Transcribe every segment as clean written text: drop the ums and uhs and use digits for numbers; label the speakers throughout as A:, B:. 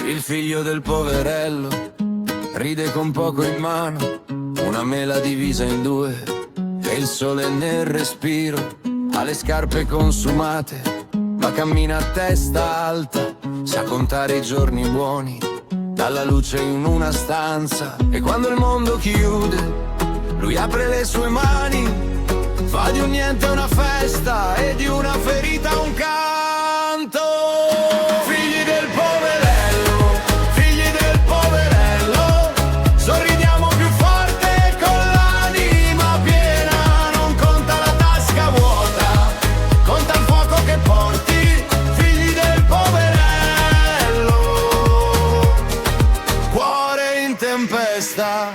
A: Il figlio del poverello ride con poco in mano, una mela divisa in due e il sole nel respiro. Ha le scarpe consumate ma cammina a testa alta, sa contare i giorni buoni dalla luce in una stanza. E quando il mondo chiude lui apre le sue mani, fa di un niente una festa e di una ferita un canto. Figli del poverello, figli del poverello, sorridiamo più forte con l'anima piena. Non conta la tasca vuota, conta il fuoco che porti. Figli del poverello, cuore in tempesta.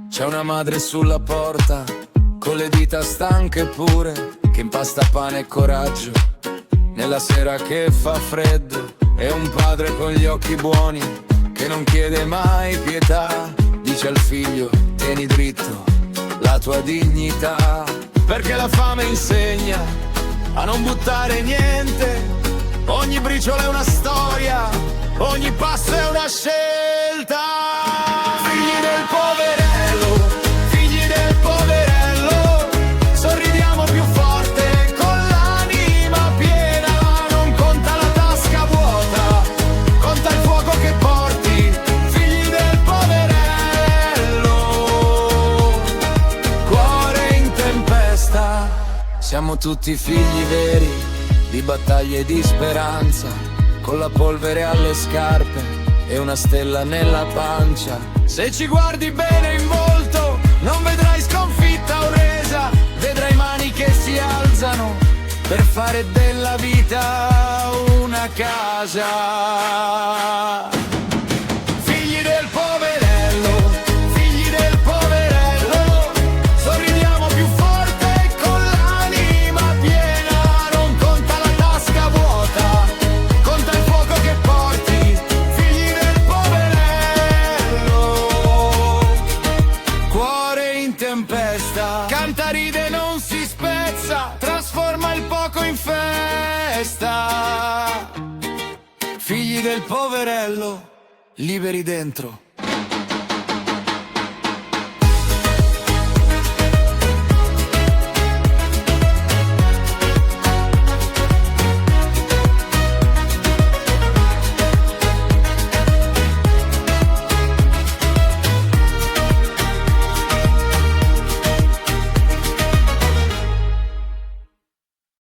A: C'è una madre sulla porta, con le dita stanche pure, che impasta pane e coraggio nella sera che fa freddo. E un padre con gli occhi buoni, che non chiede mai pietà, dice al figlio: tieni dritto la tua dignità. Perché la fame insegna a non buttare niente, ogni briciola è una storia, ogni passo è una scelta. Figli del poverello, figli del poverello, sorridiamo più forte con l'anima piena. Non conta la tasca vuota, conta il fuoco che porti. Figli del poverello, cuore in tempesta. Siamo tutti figli veri di battaglie e di speranza, con la polvere alle scarpe e una stella nella pancia. Se ci guardi bene in volto non vedrai sconfitta o resa, vedrai mani che si alzano per fare della vita una casa. Figli del poverello, figli del poverello, sorridiamo più forte con l'anima piena. Non conta la tasca vuota, conta il fuoco che porti. Figli del poverello, cuore in tempesta. Canta, ride, non si spezza, trasforma il poco in festa. Figli del poverello, liberi dentro,